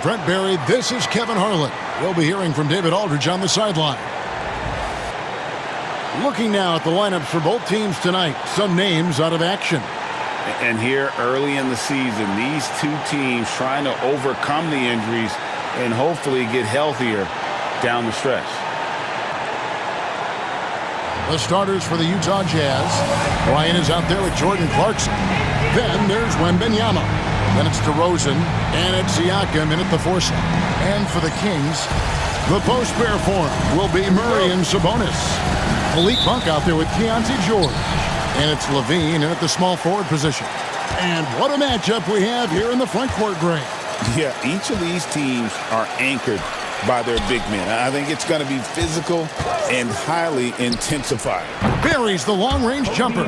Brent Berry, this is Kevin Harlan. We'll be hearing from David Aldridge on the sideline. Looking now at the lineups for both teams tonight. Some names out of action. And here early in the season, these two teams trying to overcome the injuries and hopefully get healthier down the stretch. The starters for the Utah Jazz. Bryant is out there with Jordan Clarkson. Then there's Wembanyama. Then it's DeRozan, and it's Siakam in at the 4 slot. And for the Kings, the post-pair form will be Murray and Sabonis. Malik Monk out there with Keontae George. And it's Levine in at the small forward position. And what a matchup we have here in the front court, Gray. Yeah, each of these teams are anchored by their big men. I think it's going to be physical and highly intensified. Buries the long-range jumper.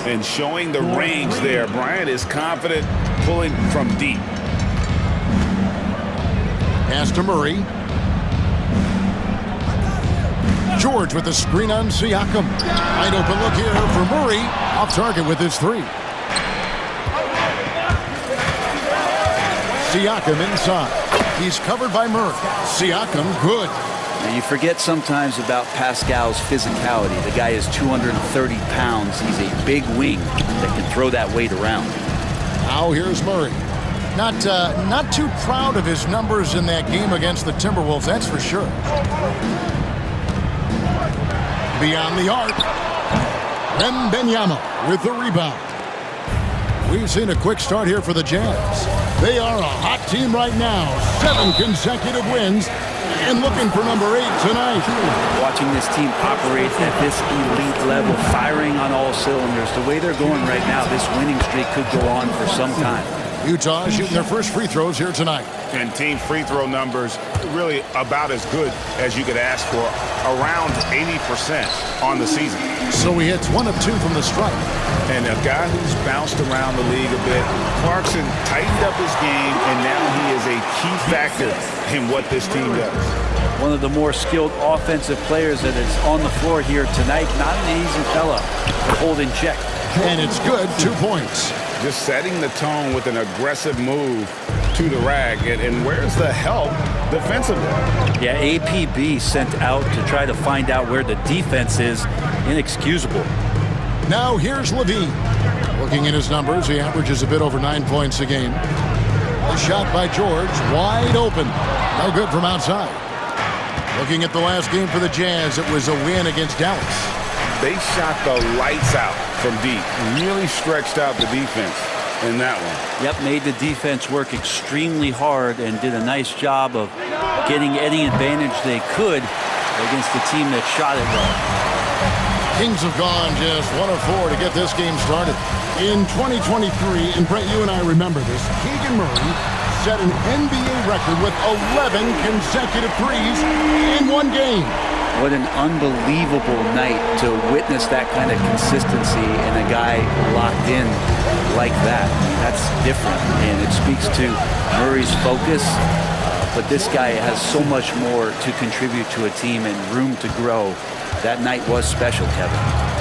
And showing the range there. Bryant is confident pulling from deep. Pass to Murray. George with the screen on Siakam. Wide open look here for Murray. Off target with his 3. Siakam inside. He's covered by Murray. Siakam, good. Now you forget sometimes about Pascal's physicality. The guy is 230 pounds. He's a big wing that can throw that weight around. Now here's Murray. Not too proud of his numbers in that game against the Timberwolves, that's for sure. Beyond the arc. Wembanyama with the rebound. We've seen a quick start here for the Jazz. They are a hot team right now. 7 consecutive wins and looking for number 8 tonight. Watching this team operate at this elite level, firing on all cylinders. The way they're going right now, this winning streak could go on for some time. Utah shooting their first free throws here tonight. And team free throw numbers really about as good as you could ask for. Around 80% on the season. So he hits 1 of 2 from the stripe. And a guy who's bounced around the league a bit. Clarkson tightened up his game, and now he is a key factor in what this team does. One of the more skilled offensive players that is on the floor here tonight. Not an easy fella to hold in check. And it's good, 2 points. Just setting the tone with an aggressive move to the rack. And where's the help defensively? Yeah, APB sent out to try to find out where the defense is. Inexcusable. Now here's Levine. Looking at his numbers, he averages a bit over 9 points a game. A shot by George, wide open. No good from outside. Looking at the last game for the Jazz, it was a win against Dallas. They shot the lights out from deep. Really stretched out the defense in that one. Yep, made the defense work extremely hard and did a nice job of getting any advantage they could against the team that shot it well. Kings have gone just 1 of 4 to get this game started. In 2023, and Brent, you and I remember this, Keegan Murray set an NBA record with 11 consecutive threes in 1 game. What an unbelievable night to witness that kind of consistency and a guy locked in like that. That's different, and it speaks to Murray's focus. But this guy has so much more to contribute to a team and room to grow. That night was special, Kevin.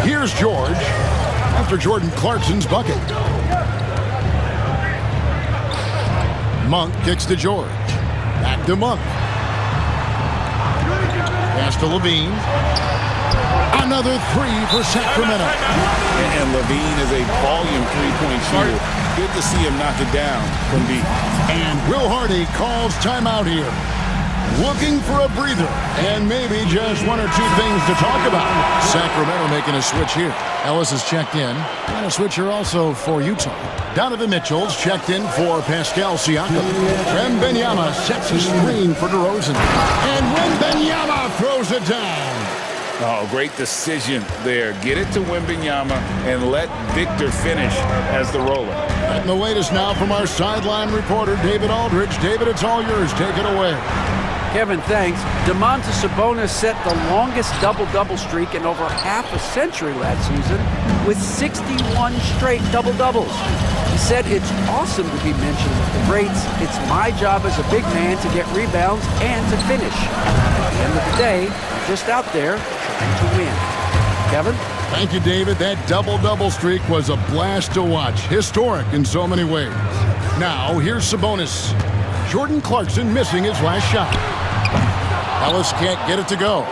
Here's George after Jordan Clarkson's bucket. Monk kicks to George. Back to Monk. Pass to Levine. Another 3 for Sacramento. And Levine is a volume three-point shooter. Good to see him knock it down from deep. And Will Hardy calls timeout here. Looking for a breather and maybe just 1 or 2 things to talk about. Sacramento making a switch here. Ellis has checked in. And a switch here also for Utah. Donovan Mitchell's checked in for Pascal Siakam. Wembanyama sets a screen for DeRozan. And Wembanyama throws it down. Oh, great decision there. Get it to Wembanyama and let Victor finish as the roller. And the latest now from our sideline reporter, David Aldridge. David, it's all yours. Take it away. Kevin, thanks. Domantas Sabonis set the longest double-double streak in over half a century last season with 61 straight double-doubles. He said it's awesome to be mentioned with the greats. It's my job as a big man to get rebounds and to finish. At the end of the day, I'm just out there trying to win. Kevin? Thank you, David. That double-double streak was a blast to watch. Historic in so many ways. Now, here's Sabonis. Jordan Clarkson missing his last shot. Ellis can't get it to go.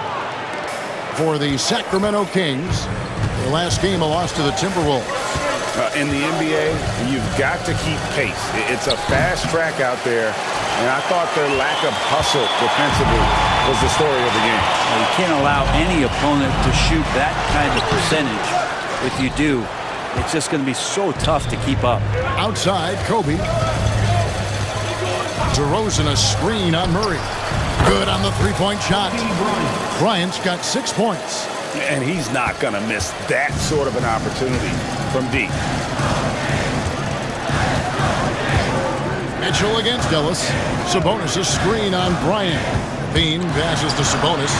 For the Sacramento Kings, their last game a loss to the Timberwolves. In the NBA, you've got to keep pace. It's a fast track out there, and I thought their lack of hustle defensively was the story of the game. Well, you can't allow any opponent to shoot that kind of percentage. If you do, it's just going to be so tough to keep up. Outside, Kobe. DeRozan a screen on Murray. Good on the three-point shot. Bryant's got 6 points. And he's not going to miss that sort of an opportunity from deep. Mitchell against Ellis. Sabonis a screen on Bryant. Levine passes to Sabonis.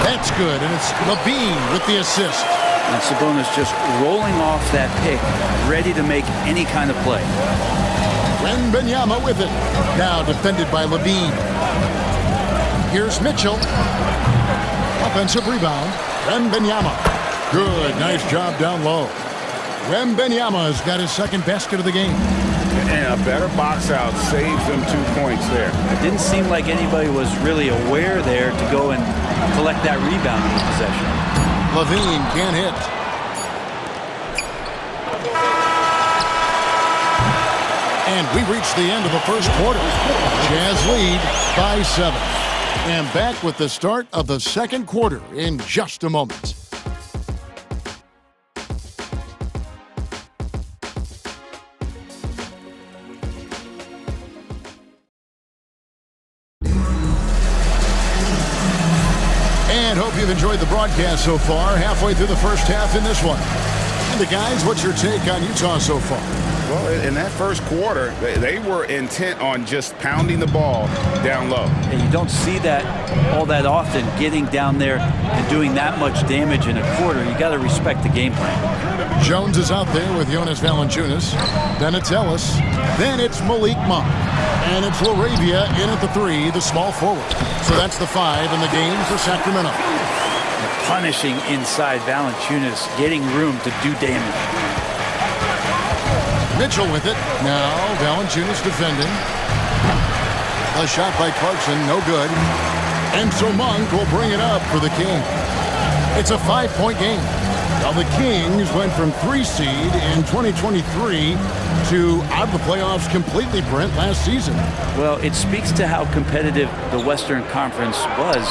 That's good, and it's Levine with the assist. And Sabonis just rolling off that pick, ready to make any kind of play. Wembanyama with it. Now defended by Levine. Here's Mitchell. Offensive rebound. Wembanyama. Good. Nice job down low. Wembanyama has got his second basket of the game. And a better box out saves them 2 points there. It didn't seem like anybody was really aware there to go and collect that rebound in the possession. Levine can't hit. And we reached the end of the first quarter. Jazz lead by 7. And back with the start of the second quarter in just a moment. And hope you've enjoyed the broadcast so far. Halfway through the first half in this one. And the guys, what's your take on Utah so far? Well, in that first quarter, they were intent on just pounding the ball down low. And you don't see that all that often, getting down there and doing that much damage in a quarter. You got to respect the game plan. Jones is out there with Jonas Valanciunas. Then it's Ellis. Then it's Malik Monk. And it's LaRavia in at the 3, the small forward. So that's the 5 in the game for Sacramento. Punishing inside Valanciunas, getting room to do damage. Mitchell with it. Now Valanciunas defending. A shot by Clarkson, no good. And so Monk will bring it up for the Kings. It's a 5-point game. Now the Kings went from 3 seed in 2023 to out of the playoffs completely, Brent, last season. Well, it speaks to how competitive the Western Conference was.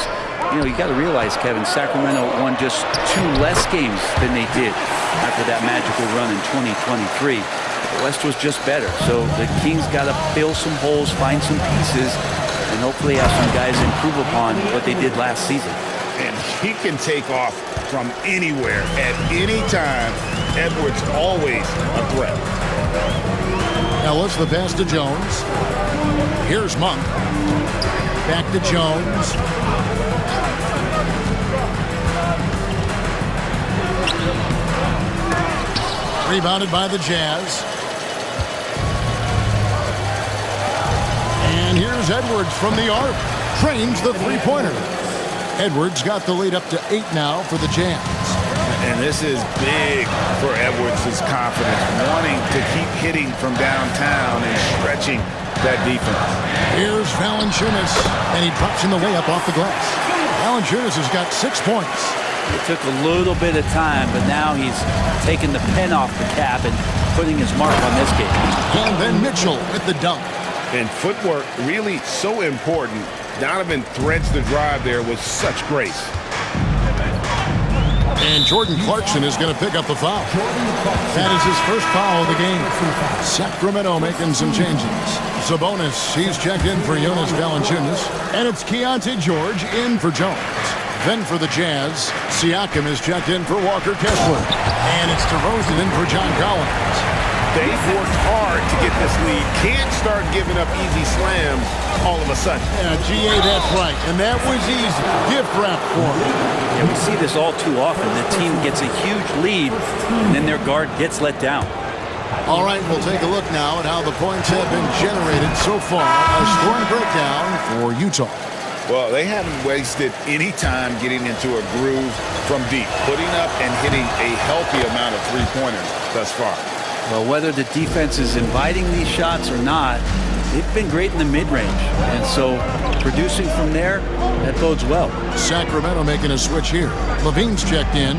You know, you got to realize, Kevin, Sacramento won just 2 less games than they did after that magical run in 2023. The West was just better, so the Kings got to fill some holes, find some pieces, and hopefully have some guys improve upon what they did last season. And he can take off from anywhere at any time. Edwards always a threat. Ellis, the pass to Jones. Here's Monk. Back to Jones. Rebounded by the Jazz. And here's Edwards from the arc. Trains the three-pointer. Edwards got the lead up to 8 now for the Jazz. And this is big for Edwards' confidence, wanting to keep hitting from downtown and stretching that defense. Here's Valanciunas, and he drops in the layup off the glass. Valanciunas has got 6 points. It took a little bit of time, but now he's taking the pen off the cap and putting his mark on this game. And then Mitchell with the dunk. And footwork really so important. Donovan threads the drive there with such grace. And Jordan Clarkson is going to pick up the foul. That is his first foul of the game. Sacramento making some changes. Sabonis, he's checked in for Jonas Valanciunas. And it's Keontae George in for Jones. Then for the Jazz, Siakam is checked in for Walker Kessler. And it's DeRozan in for John Collins. They've worked hard to get this lead. Can't start giving up easy slams all of a sudden. Yeah, GA, that's right. And that was easy. Gift wrap for him. Yeah, we see this all too often. The team gets a huge lead, and then their guard gets let down. All right, we'll take a look now at how the points have been generated so far. A scoring breakdown for Utah. Well, they haven't wasted any time getting into a groove from deep, putting up and hitting a healthy amount of three-pointers thus far. Well, whether the defense is inviting these shots or not, they've been great in the mid-range. And so producing from there, that bodes well. Sacramento making a switch here. Levine's checked in.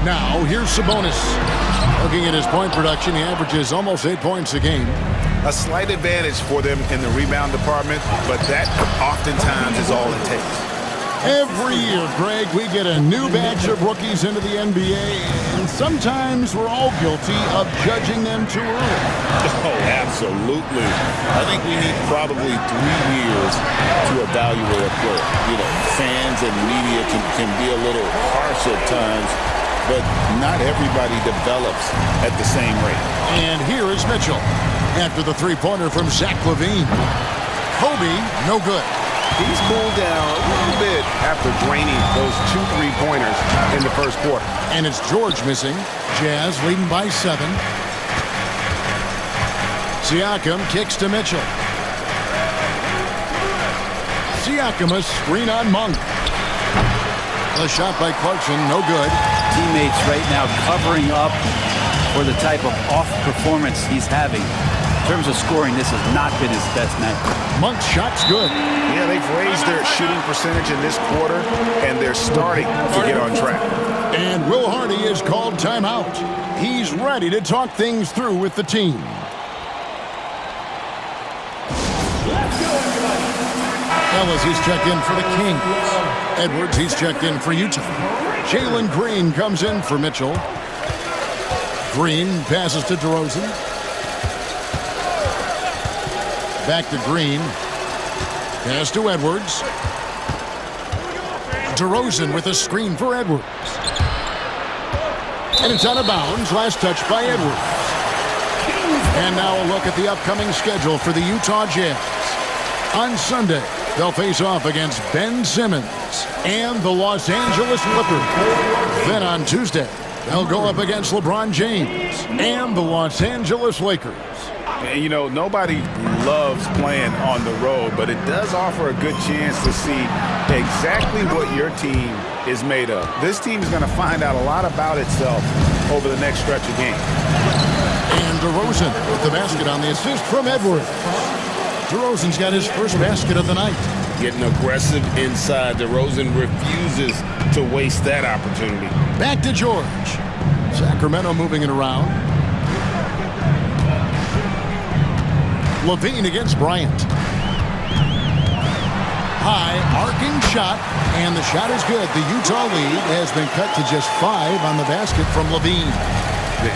Now, here's Sabonis. Looking at his point production, he averages almost 8 points a game. A slight advantage for them in the rebound department, but that oftentimes is all it takes. Every year, Greg, we get a new batch of rookies into the NBA, and sometimes we're all guilty of judging them too early. Oh, absolutely. I think we need probably 3 years to evaluate a player. You know, fans and media can be a little harsh at times, but not everybody develops at the same rate. And here is Mitchell after the three-pointer from Zach LaVine. Kobe, no good. He's cooled down a little bit after draining those 2 3-pointers in the first quarter. And it's George missing. Jazz leading by 7. Siakam kicks to Mitchell. Siakam a screen on Monk. A shot by Clarkson, no good. Teammates right now covering up for the type of off performance he's having. In terms of scoring, this has not been his best night. Monk's shot's good. Yeah, they've raised their shooting percentage in this quarter, and they're starting to get on track. And Will Hardy is called timeout. He's ready to talk things through with the team. Ellis, he's checked in for the Kings. Edwards, he's checked in for Utah. Jalen Green comes in for Mitchell. Green passes to DeRozan. Back to Green. Pass to Edwards. DeRozan with a screen for Edwards. And it's out of bounds. Last touch by Edwards. And now a look at the upcoming schedule for the Utah Jazz. On Sunday, they'll face off against Ben Simmons and the Los Angeles Clippers. Then on Tuesday, they'll go up against LeBron James and the Los Angeles Lakers. And, you know, nobody loves playing on the road, but it does offer a good chance to see exactly what your team is made of. This team is going to find out a lot about itself over the next stretch of games. And DeRozan with the basket on the assist from Edwards. DeRozan's got his first basket of the night. Getting aggressive inside. DeRozan refuses to waste that opportunity. Back to George. Sacramento moving it around. LaVine against Bryant. High arcing shot, and the shot is good. The Utah lead has been cut to just 5 on the basket from LaVine.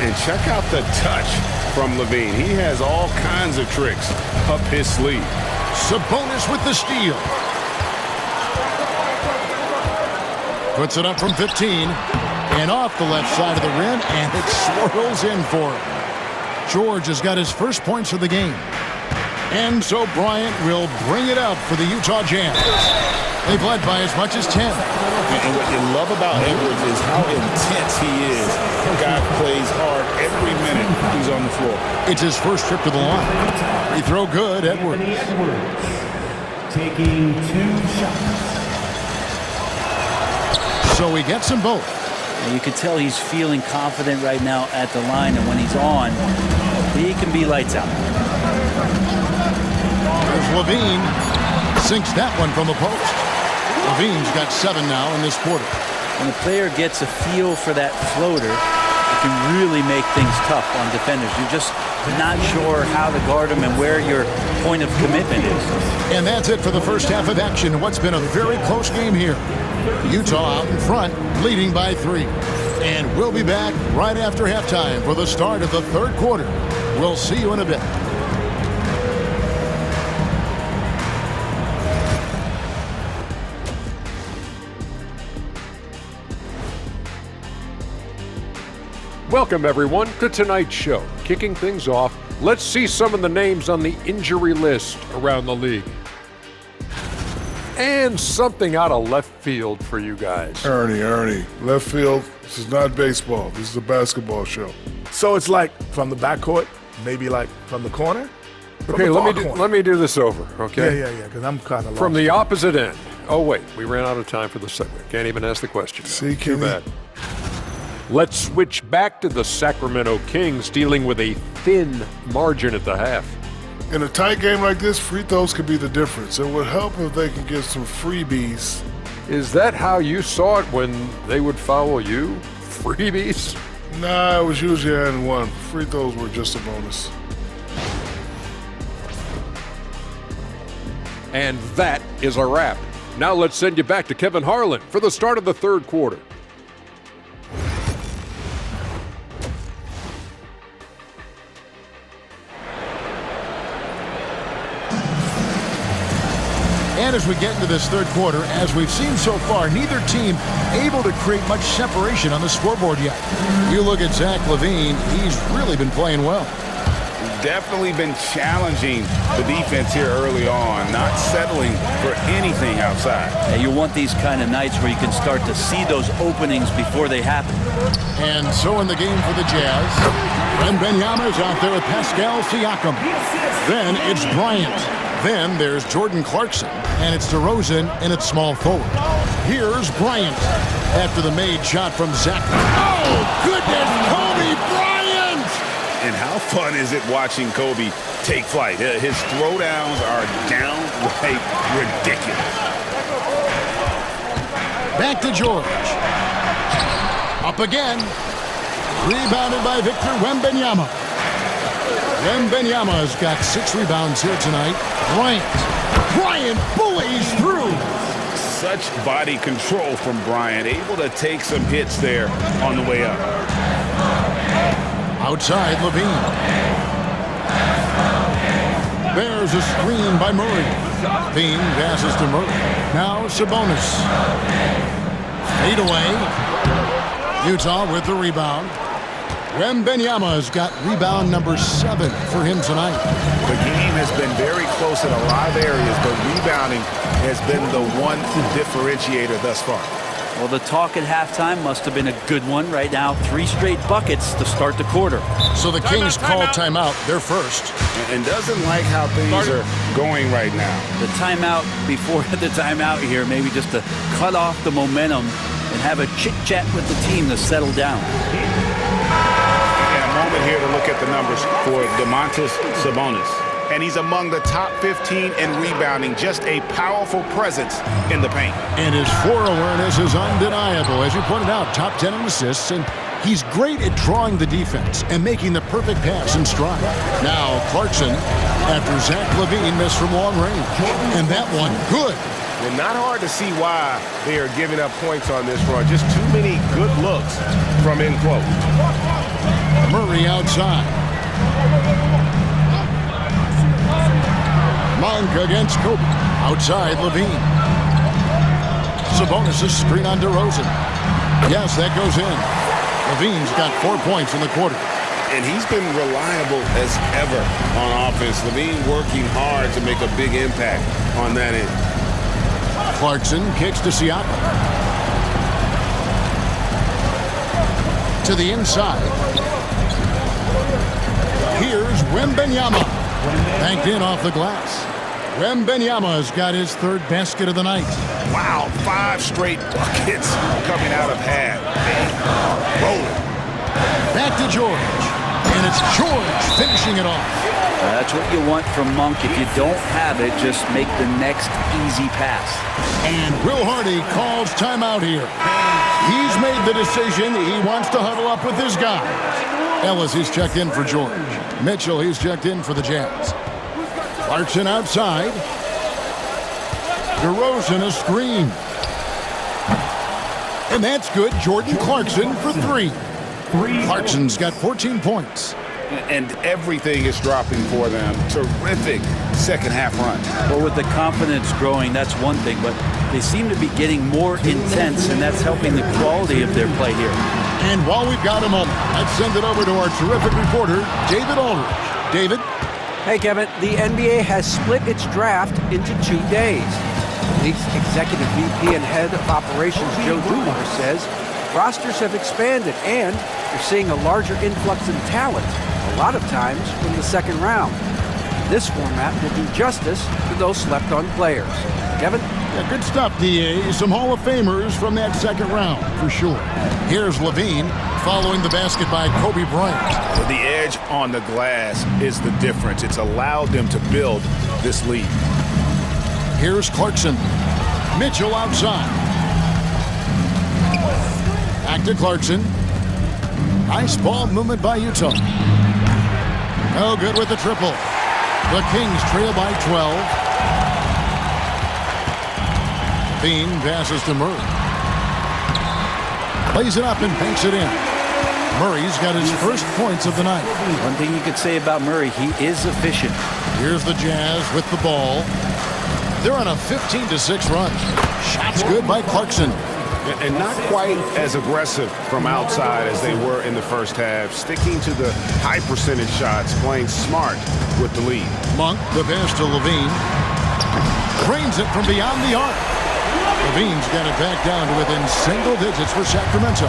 And check out the touch from LaVine. He has all kinds of tricks up his sleeve. Sabonis with the steal. Puts it up from 15 and off the left side of the rim, and it swirls in for him. George has got his first points of the game. And so Bryant will bring it up for the Utah Jazz. They've led by as much as 10. And what you love about Edwards is how intense he is. The guy plays hard every minute he's on the floor. It's his first trip to the line. Free throw good, Edwards. Taking 2 shots. So he gets them both. And you can tell he's feeling confident right now at the line, and when he's on, he can be lights out. There's LaVine. Sinks that one from the post. LaVine's got 7 now in this quarter. When a player gets a feel for that floater, it can really make things tough on defenders. You're just not sure how to guard them and where your point of commitment is. And that's it for the first half of action. What's been a very close game here. Utah out in front, leading by 3. And we'll be back right after halftime for the start of the third quarter. We'll see you in a bit. Welcome, everyone, to tonight's show. Kicking things off, let's see some of the names on the injury list around the league. And something out of left field for you guys. Ernie, left field, this is not baseball. This is a basketball show. So it's like from the backcourt, maybe like from the corner? Okay, let me do this over, okay? Yeah, because I'm kind of lost. From the opposite end. Oh, wait, we ran out of time for the segment. Can't even ask the question. See, Too Kenny? bad. Let's switch back to the Sacramento Kings dealing with a thin margin at the half. In a tight game like this, free throws could be the difference. It would help if they could get some freebies. Is that how you saw it when they would foul you? Freebies? Nah, it was usually and one. Free throws were just a bonus. And that is a wrap. Now let's send you back to Kevin Harlan for the start of the third quarter. And as we get into this third quarter, as we've seen so far, neither team able to create much separation on the scoreboard yet. You look at Zach LaVine, he's really been playing well. Definitely been challenging the defense here early on, not settling for anything outside. And you want these kind of nights where you can start to see those openings before they happen. And so in the game for the Jazz, Wembanyama is out there with Pascal Siakam. Then it's Bryant. Then there's Jordan Clarkson, and it's DeRozan, and it's small forward. Here's Bryant after the made shot from Zach. Oh, goodness, Kobe Bryant! And how fun is it watching Kobe take flight? His throwdowns are downright ridiculous. Back to George. Up again. Rebounded by Victor Wembanyama. Wembanyama's got 6 rebounds here tonight. Bryant bullies through. Such body control from Bryant, able to take some hits there on the way up. Outside, LaVine. There's a screen by Murray. LaVine passes to Murray. Now Sabonis. Fade away. Utah with the rebound. Wembanyama's got rebound number 7 for him tonight. The game has been very close in a lot of areas, but rebounding has been the one differentiator thus far. Well, the talk at halftime must have been a good one. Right now, 3 straight buckets to start the quarter. So the Kings call timeout. They're first. And doesn't like how things are going right now. The timeout before the timeout here, maybe just to cut off the momentum and have a chit-chat with the team to settle down. Moment here to look at the numbers for Domantas Sabonis. And he's among the top 15 in rebounding, just a powerful presence in the paint. And his floor awareness is undeniable. As you pointed out, top 10 in assists, and he's great at drawing the defense and making the perfect pass in stride. Now Clarkson, after Zach LaVine missed from long range. And that one, good. And not hard to see why they are giving up points on this run. Just too many good looks from in close. Murray outside. Monk against Kobe. Outside, LaVine. Sabonis' screen on DeRozan. Yes, that goes in. LaVine's got 4 points in the quarter. And he's been reliable as ever on offense. LaVine working hard to make a big impact on that end. Clarkson kicks to Siakam. To the inside. Here's Wembanyama. Banked in off the glass. Wembanyama's got his 3rd basket of the night. Wow, 5 straight buckets coming out of half. Rolling. Back to George. And it's George finishing it off. That's what you want from Monk. If you don't have it, just make the next easy pass. And Will Hardy calls timeout here. He's made the decision. He wants to huddle up with his guy. Ellis, he's checked in for George. Mitchell, he's checked in for the Jazz. Clarkson outside. DeRozan a screen. And that's good. Jordan Clarkson for 3. Clarkson's got 14 points. And everything is dropping for them. Terrific second half run. Well, with the confidence growing, that's one thing, but they seem to be getting more intense, and that's helping the quality of their play here. And while we've got a moment, let's send it over to our terrific reporter, David Aldridge. David? Hey, Kevin, the NBA has split its draft into 2 days. The league's executive VP and head of operations, Joe Dumars, says rosters have expanded and you're seeing a larger influx in talent, a lot of times from the second round. This format will do justice to those slept-on players. Kevin? Yeah, good stuff, DA. Some Hall of Famers from that second round, for sure. Here's LaVine. following the basket by Kobe Bryant. The edge on the glass is the difference. It's allowed them to build this lead. Here's Clarkson. Mitchell outside. Back to Clarkson. Nice ball movement by Utah. No good with the triple. The Kings trail by 12. Bean passes to Murray. Plays it up and banks it in. Murray's got his first points of the night. One thing you could say about Murray, he is efficient. Here's the Jazz with the ball. They're on a 15-6 run. Shots good by Clarkson. And not quite as aggressive from outside as they were in the first half. Sticking to the high percentage shots, playing smart with the lead. Monk, the pass to Levine. Drains it from beyond the arc. Levine's got it back down to within single digits for Sacramento.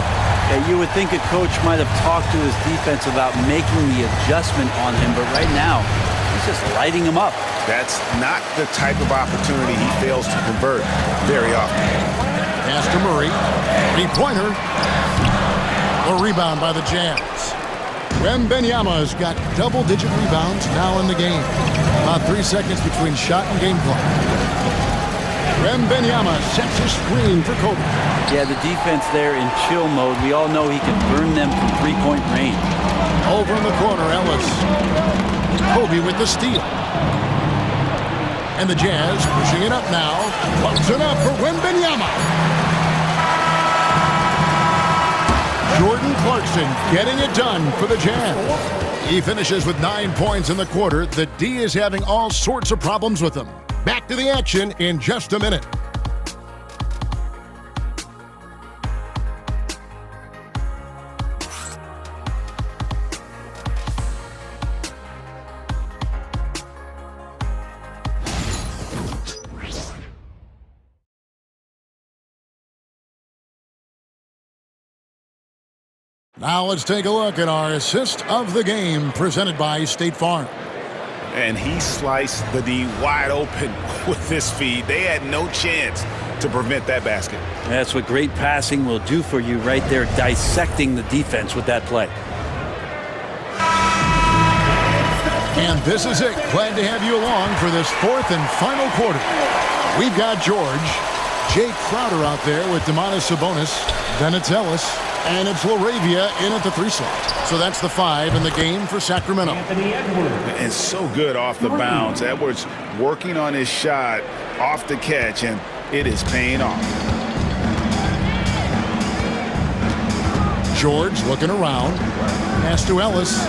Yeah, you would think a coach might have talked to his defense about making the adjustment on him, but right now, he's just lighting him up. That's not the type of opportunity he fails to convert very often. Pass to Murray. Three-pointer. A rebound by the Jazz. Wembanyama's got double-digit rebounds now in the game. About 3 seconds between shot and game clock. Wembanyama sets a screen for Kobe. Yeah, the defense there in chill mode. We all know he can burn them from three-point range. Over in the corner, Ellis. Kobe with the steal. And the Jazz pushing it up now. Close it up for Wembanyama. Jordan Clarkson getting it done for the Jazz. He finishes with 9 points in the quarter. The D is having all sorts of problems with him. Back to the action in just a minute. Now let's take a look at our assist of the game presented by State Farm. And he sliced the D wide open with this feed. They had no chance to prevent that basket. That's what great passing will do for you right there, dissecting the defense with that play. And this is it. Glad to have you along for this fourth and final quarter. We've got George, Jake Crowder out there with Domantas Sabonis, then it's Ellis, and it's LaRavia in at the 3 slot. So that's the 5 in the game for Sacramento. And so good off the bounce. Edwards working on his shot off the catch, and it is paying off. George looking around. Pass to Ellis.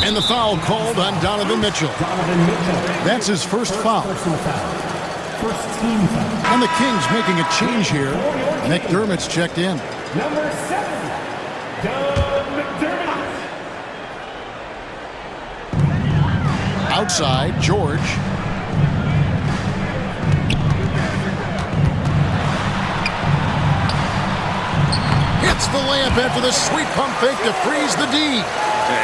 And the foul called on Donovan Mitchell. That's his first foul. And the Kings making a change here. McDermott's checked in. Number 7, McDermott. Outside, George. Hits the layup after the sweet pump fake to freeze the D.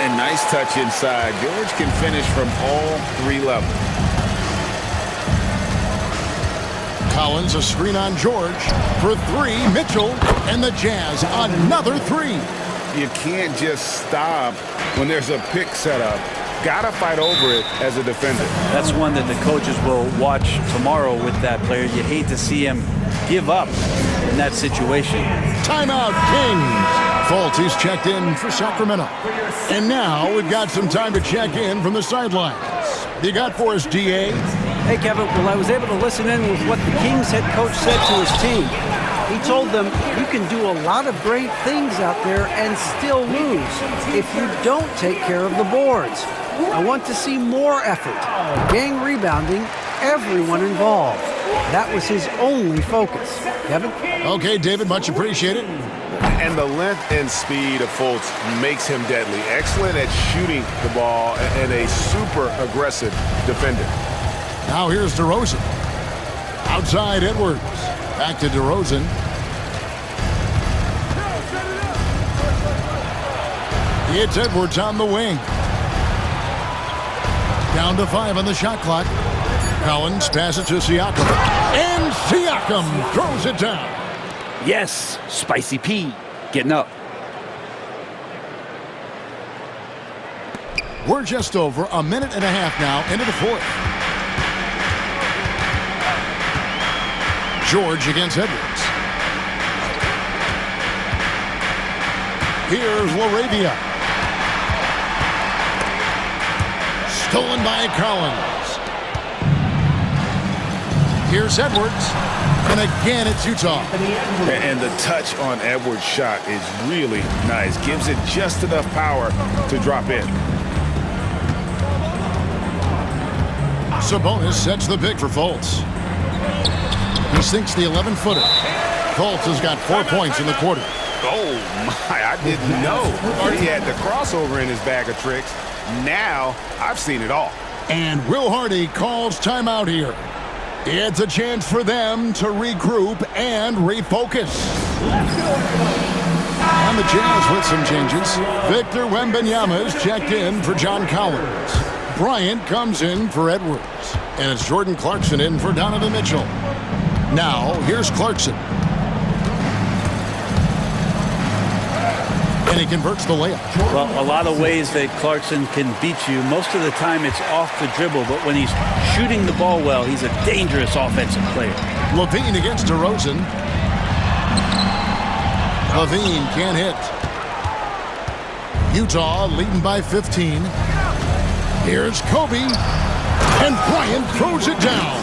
And nice touch inside. George can finish from all 3 levels. Collins, a screen on George. For 3, Mitchell. And the Jazz, another 3. You can't just stop when there's a pick set up. Gotta fight over it as a defender. That's one that the coaches will watch tomorrow with that player. You hate to see him give up in that situation. Timeout, Kings. Fultz checked in for Sacramento. And now we've got some time to check in from the sidelines. You got for us, DA? Hey, Kevin. Well, I was able to listen in with what the Kings head coach said to his team. He told them, you can do a lot of great things out there and still lose if you don't take care of the boards. I want to see more effort, gang rebounding, everyone involved. That was his only focus. Kevin? Okay, David, much appreciated. And the length and speed of Fultz makes him deadly. Excellent at shooting the ball and a super aggressive defender. Now here's DeRozan. Outside Edwards. Back to DeRozan. It's Edwards on the wing. Down to 5 on the shot clock. Collins passes to Siakam. And Siakam throws it down. Yes, Spicy P getting up. We're just over a minute and a half now into the fourth. George against Edwards. Here's LaRavia. Stolen by Collins. Here's Edwards. And again, it's Utah. And the touch on Edwards' shot is really nice. Gives it just enough power to drop in. Sabonis sets the pick for Fultz. He sinks the 11-footer. Fultz has got 4 points in the quarter. Oh, my, I didn't know. He had the crossover in his bag of tricks. Now, I've seen it all. And Will Hardy calls timeout here. It's a chance for them to regroup and refocus. And the Jazz with some changes. Victor Wembanyama is checked in for John Collins. Bryant comes in for Edwards. And it's Jordan Clarkson in for Donovan Mitchell. Now, here's Clarkson. And he converts the layup. Well, a lot of ways that Clarkson can beat you. Most of the time it's off the dribble, but when he's shooting the ball well, he's a dangerous offensive player. Levine against DeRozan. Levine can't hit. Utah leading by 15. Here's Kobe. And Bryant throws it down.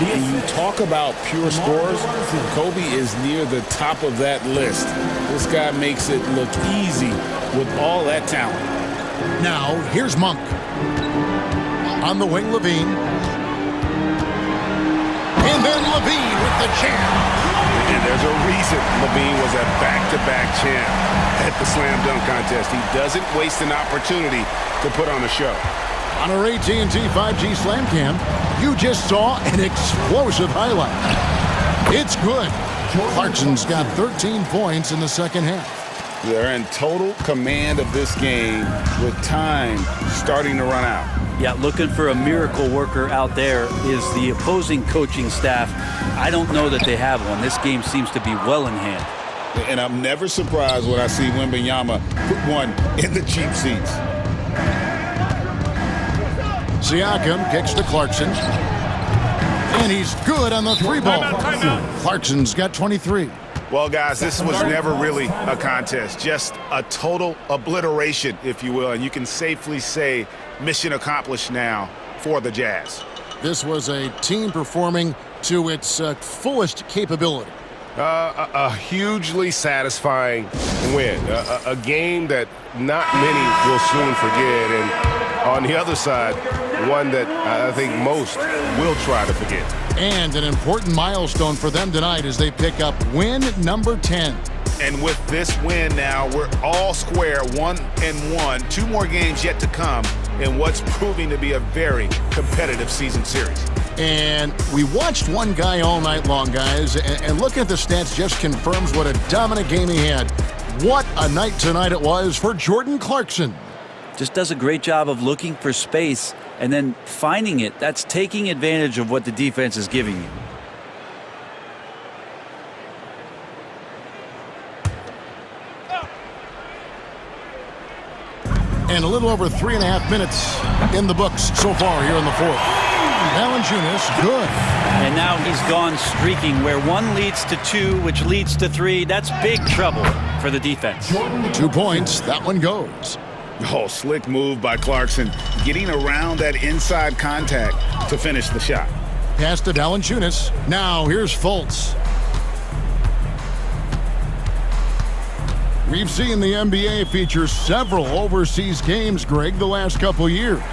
And you talk about pure scorers, Kobe is near the top of that list. This guy makes it look easy with all that talent. Now, here's Monk. On the wing, Levine. And then Levine with the champ. And there's a reason Levine was a back-to-back champ at the slam dunk contest. He doesn't waste an opportunity to put on a show. On our AT&T 5G Slam Cam, you just saw an explosive highlight. It's good. Clarkson's got 13 points in the second half. They're in total command of this game with time starting to run out. Yeah, looking for a miracle worker out there is the opposing coaching staff. I don't know that they have one. This game seems to be well in hand. And I'm never surprised when I see Wembanyama put one in the cheap seats. Siakam kicks to Clarkson. And he's good on the three ball. Clarkson's got 23. Well, guys, this was never really a contest, just a total obliteration, if you will. And you can safely say mission accomplished now for the Jazz. This was a team performing to its fullest capability. A hugely satisfying win. A game that not many will soon forget. And on the other side, one that I think most will try to forget. And an important milestone for them tonight as they pick up win number 10. And with this win now, we're all square, 1-1. 2 more games yet to come in what's proving to be a very competitive season series. And we watched one guy all night long, guys, and looking at the stats just confirms what a dominant game he had. What a night tonight it was for Jordan Clarkson. Just does a great job of looking for space and then finding it. That's taking advantage of what the defense is giving you. And a little over 3.5 minutes in the books so far here in the fourth. Valanciunas, good. And now he's gone streaking where 1 leads to 2, which leads to 3. That's big trouble for the defense. 2 points, that one goes. Oh, slick move by Clarkson, getting around that inside contact to finish the shot. Pass to Valanciunas. Now here's Fultz. We've seen the NBA feature several overseas games, Greg, the last couple years.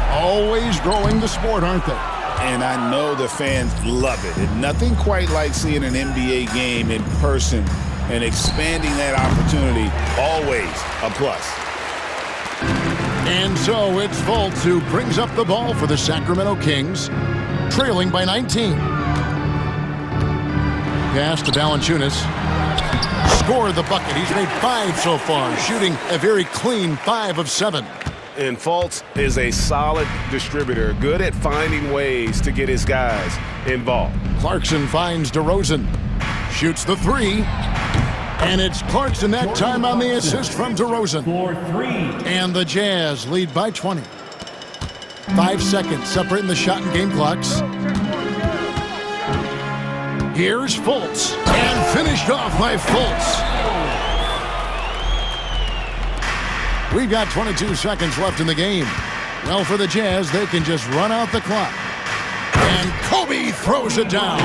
Always growing the sport, aren't they? And I know the fans love it. And nothing quite like seeing an NBA game in person and expanding that opportunity, always a plus. And so it's Fultz who brings up the ball for the Sacramento Kings, trailing by 19. Pass to Valanciunas. Scored the bucket. He's made 5 so far, shooting a very clean 5 of 7. And Fultz is a solid distributor, good at finding ways to get his guys involved. Clarkson finds DeRozan. Shoots the three. And it's Clarkson that time on the assist from DeRozan. And the Jazz lead by 20. 5 seconds separating the shot and game clocks. Here's Fultz. And finished off by Fultz. We've got 22 seconds left in the game. Well, for the Jazz, they can just run out the clock. And Kobe throws it down.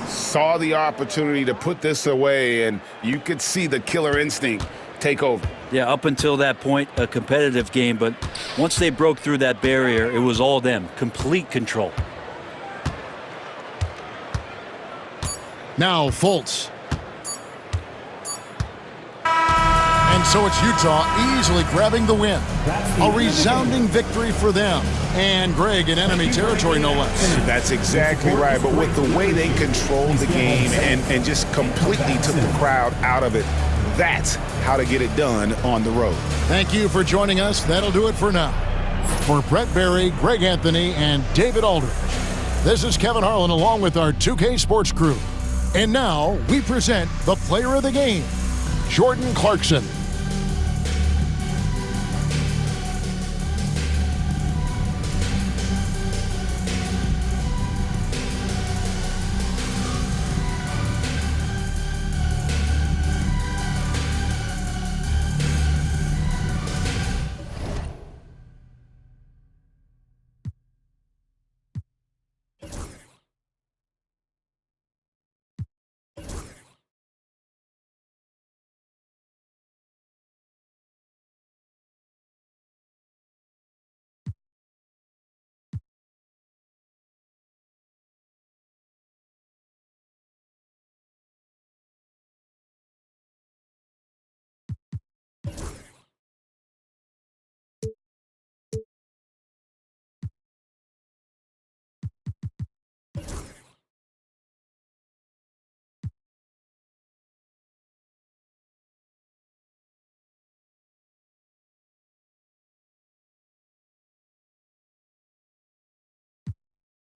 Saw the opportunity to put this away, and you could see the killer instinct take over. Yeah, up until that point, a competitive game, but once they broke through that barrier, it was all them. Complete control. Now Fultz. And so it's Utah easily grabbing the win. A resounding victory for them. And Greg in enemy territory, no less. That's exactly right. But with the way they controlled the game and just completely took the crowd out of it, that's how to get it done on the road. Thank you for joining us. That'll do it for now. For Brett Berry, Greg Anthony, and David Aldridge, this is Kevin Harlan along with our 2K Sports crew. And now we present the player of the game, Jordan Clarkson.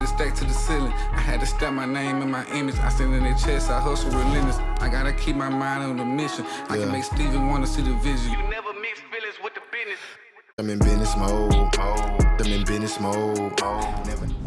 Stack to the ceiling. I had to stamp my name and my image. I stand in their chest, I hustle relentless. I gotta keep my mind on the mission. I can make Steven wanna see the vision. You never mix feelings with the business. I'm in business mode. I'm in business mode. Never.